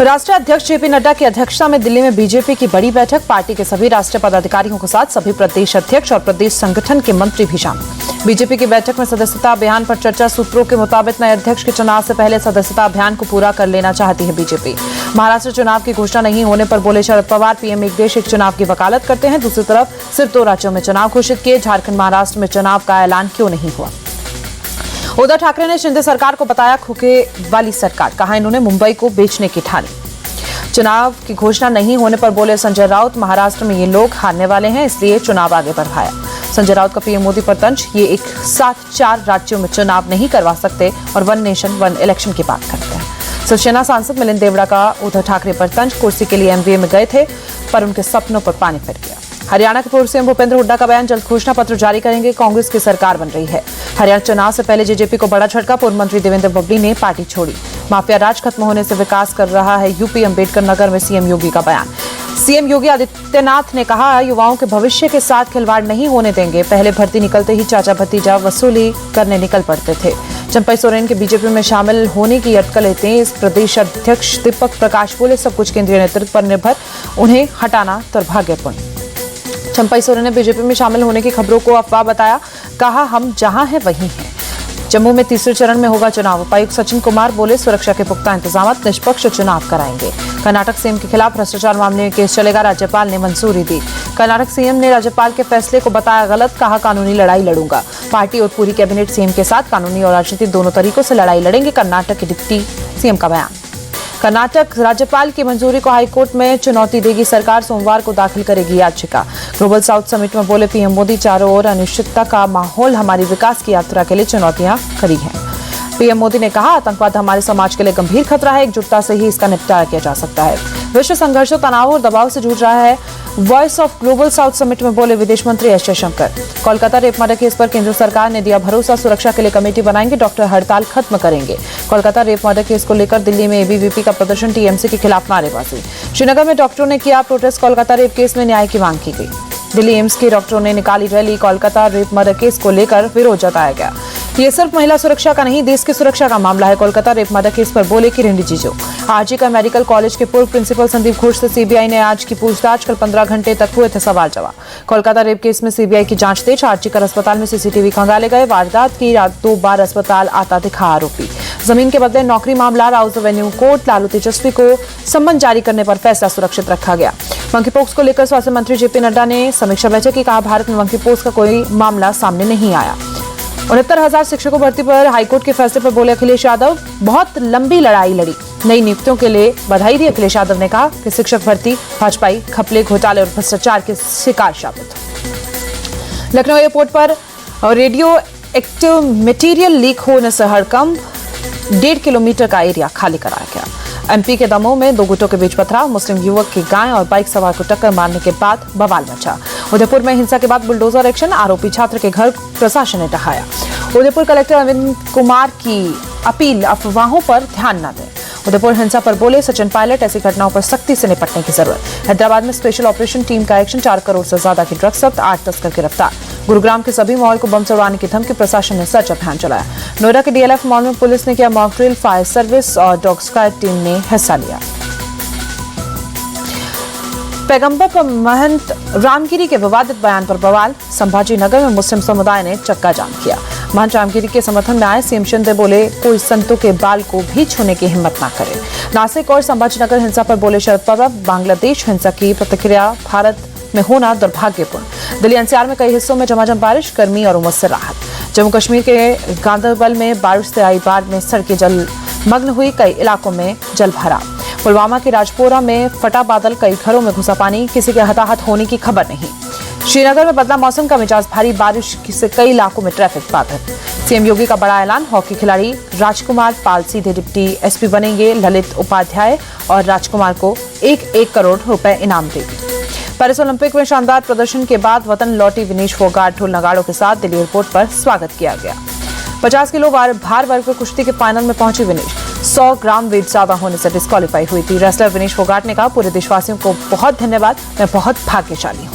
राष्ट्रीय अध्यक्ष जेपी नड्डा की अध्यक्षता में दिल्ली में बीजेपी की बड़ी बैठक। पार्टी के सभी राष्ट्रीय पदाधिकारियों के साथ सभी प्रदेश अध्यक्ष और प्रदेश संगठन के मंत्री भी शामिल। बीजेपी की बैठक में सदस्यता अभियान पर चर्चा। सूत्रों के मुताबिक नए अध्यक्ष के चुनाव से पहले सदस्यता अभियान को पूरा कर लेना चाहती है बीजेपी। महाराष्ट्र चुनाव की घोषणा नहीं होने पर बोले शरद पवार, पीएम एक देश एक चुनाव की वकालत करते हैं। दूसरी तरफ सिर्फ 2 राज्यों में चुनाव घोषित किए, झारखंड महाराष्ट्र में चुनाव का ऐलान क्यों नहीं हुआ। उद्धव ठाकरे ने शिंदे सरकार को बताया खोखे वाली सरकार, कहा इन्होंने मुंबई को बेचने की ठानी। चुनाव की घोषणा नहीं होने पर बोले संजय राउत, महाराष्ट्र में ये लोग हारने वाले हैं, इसलिए चुनाव आगे बढ़ाया। संजय राउत का पीएम मोदी पर तंज, ये एक साथ 4 राज्यों में चुनाव नहीं करवा सकते और 1 नेशन 1 इलेक्शन की बात करते हैं। शिवसेना सांसद मिलिंद देवड़ा का उद्धव ठाकरे पर तंज, कुर्सी के लिए एमवीए में गए थे पर उनके सपनों पर पानी फिर गया। हरियाणा के पूर्व सीएम भूपेंद्र हुड्डा का बयान, जल्द घोषणा पत्र जारी करेंगे, कांग्रेस की सरकार बन रही है। हरियाणा चुनाव से पहले जेजेपी को बड़ा झटका, पूर्व मंत्री देवेंद्र बबली ने पार्टी छोड़ी। माफिया राज खत्म होने से विकास कर रहा है यूपी। अंबेडकर नगर में सीएम योगी का बयान। सीएम योगी आदित्यनाथ ने कहा, युवाओं के भविष्य के साथ खिलवाड़ नहीं होने देंगे। पहले भर्ती निकलते ही चाचा भतीजा वसूली करने निकल पड़ते थे। चंपई सोरेन के बीजेपी में शामिल होने की अटकलें तेज। प्रदेश अध्यक्ष दीपक प्रकाश बोले, सब कुछ केंद्रीय नेतृत्व पर निर्भर, उन्हें हटाना दुर्भाग्यपूर्ण। चंपई सोरेन ने बीजेपी में शामिल होने की खबरों को अफवाह बताया, कहा हम जहां हैं वहीं हैं। जम्मू में तीसरे चरण में होगा चुनाव। उपायुक्त सचिन कुमार बोले, सुरक्षा के पुख्ता इंतजाम, निष्पक्ष चुनाव कराएंगे। कर्नाटक सीएम के खिलाफ भ्रष्टाचार मामले में केस चलेगा, राज्यपाल ने मंजूरी दी। कर्नाटक सीएम ने राज्यपाल के फैसले को बताया गलत, कहा कानूनी लड़ाई लड़ूंगा। पार्टी और पूरी कैबिनेट सीएम के साथ कानूनी और राजनीतिक दोनों तरीकों से लड़ाई लड़ेंगे, कर्नाटक के डिप्टी सीएम का बयान। कर्नाटक राज्यपाल की मंजूरी को हाईकोर्ट में चुनौती देगी सरकार, सोमवार को दाखिल करेगी याचिका। ग्लोबल साउथ समिट में बोले पीएम मोदी, चारों ओर अनिश्चितता का माहौल हमारी विकास की यात्रा के लिए चुनौतियां खड़ी हैं। पीएम मोदी ने कहा, आतंकवाद हमारे समाज के लिए गंभीर खतरा है, एकजुटता से ही इसका निपटारा किया जा सकता है। विश्व संघर्षों, तनाव और दबाव से जूझ रहा है, voice of global south summit में बोले विदेश मंत्री S Jaishankar. Kolkata rape murder case पर केंद्र सरकार ने दिया भरोसा, सुरक्षा के लिए कमेटी बनाएंगे, डॉक्टर हड़ताल खत्म करेंगे। कोलकाता रेप मर्डर केस को लेकर दिल्ली में एबीवीपी का प्रदर्शन, टीएमसी के खिलाफ नारेबाजी। श्रीनगर में डॉक्टरों ने किया प्रोटेस्ट, कोलकाता रेप केस में न्याय की मांग की गई। दिल्ली एम्स के डॉक्टरों ने निकाली rally, Kolkata rape murder case को लेकर विरोध जताया गया। ये सिर्फ महिला सुरक्षा का नहीं, देश की सुरक्षा का मामला है, कोलकाता रेप मर्डर केस पर बोले किरण रिजिजू। आरजी का मेडिकल कॉलेज के पूर्व प्रिंसिपल संदीप घोष से सीबीआई ने आज की पूछताछ, कल 15 घंटे तक हुए थे सवाल जवाब। कोलकाता रेप केस में सीबीआई की जांच तेज, आरजी कर अस्पताल में सीसीटीवी खंगाले गए, वारदात की रात 2 बार अस्पताल आता दिखा आरोपी। जमीन के बदले नौकरी मामला, राउज रेवेन्यू कोर्ट, लालू तेजस्वी को सम्मन जारी करने पर फैसला सुरक्षित रखा गया। मंकीपॉक्स को लेकर स्वास्थ्य मंत्री जेपी नड्डा ने समीक्षा बैठक की, कहा भारत में मंकीपॉक्स का कोई मामला सामने नहीं आया। 69,000 शिक्षकों भर्ती पर हाईकोर्ट के फैसले पर बोले अखिलेश यादव, बहुत लंबी लड़ाई लड़ी, नई नियुक्तियों के लिए बधाई दी। अखिलेश यादव ने कहा कि शिक्षक भर्ती भाजपाई घपले, घोटाले और भ्रष्टाचार के शिकार साबित। लखनऊ एयरपोर्ट पर रेडियो एक्टिव मटेरियल लीक होने से हड़कंप, 1.5 किलोमीटर का एरिया खाली कराया गया। एमपी के दमोह में 2 गुटों के बीच पथराव, मुस्लिम युवक की गाय और बाइक सवार को टक्कर मारने के बाद बवाल मचा। उदयपुर में हिंसा के बाद बुलडोजर एक्शन, आरोपी छात्र के घर प्रशासन ने ढहाया। उदयपुर कलेक्टर अरविंद कुमार की अपील, अफवाहों पर ध्यान न दें। उदयपुर हिंसा पर बोले सचिन पायलट, ऐसी घटनाओं पर सख्ती से निपटने की जरूरत। हैदराबाद में स्पेशल ऑपरेशन टीम का एक्शन, 4 करोड़ से ज्यादा की ड्रग्स जब्त, 8 तस्कर गिरफ्तार। गुरुग्राम के सभी मॉल को बम से उड़ाने की धमकी, प्रशासन ने सर्च अभियान चलाया। नोएडा के डीएलएफ मॉल में पुलिस ने किया मॉक ड्रिल, फायर सर्विस और डॉग स्क्वाड टीम ने हिस्सा लिया। पैगंबर महंत रामगिरी के विवादित बयान पर बवाल, संभाजी नगर में मुस्लिम समुदाय ने चक्का जाम किया। महंत रामगिरी के समर्थन में आए सीएम शिंदे बोले, कोई संतों के बाल को भी छूने की हिम्मत ना करे। नासिक और संभाजी नगर हिंसा पर बोले शरद पवार, बांग्लादेश हिंसा की प्रतिक्रिया भारत में होना दुर्भाग्यपूर्ण। दिल्ली एनसीआर में कई हिस्सों में झमाझम बारिश, गर्मी और उमस से राहत। जम्मू कश्मीर के गांदरबल में बारिश से आई बाढ़ में सड़कें जलमग्न हुई, कई इलाकों में जल भरा। पुलवामा के राजपोरा में फटा बादल, कई घरों में घुसा पानी, किसी के हताहत होने की खबर नहीं। श्रीनगर में बदला मौसम का मिजाज, भारी बारिश से कई इलाकों में ट्रैफिक बाधित। सीएम योगी का बड़ा ऐलान, हॉकी खिलाड़ी राजकुमार पाल सीधे डिप्टी एसपी बनेंगे, ललित उपाध्याय और राजकुमार को 1-1 करोड़ रुपए इनाम देगी। पेरिस ओलंपिक में शानदार प्रदर्शन के बाद वतन लौटी विनेश फोगाट, ढोल नगाड़ों के साथ दिल्ली एयरपोर्ट पर स्वागत किया गया। 50 किलो भार वर्ग में कुश्ती के फाइनल में पहुंची विनेश, 100 ग्राम वेट ज्यादा होने से डिस्क्वालीफाई हुई थी। रेसलर विनेश फोगाट ने कहा, पूरे देशवासियों को बहुत धन्यवाद, मैं बहुत भाग्यशाली हूं।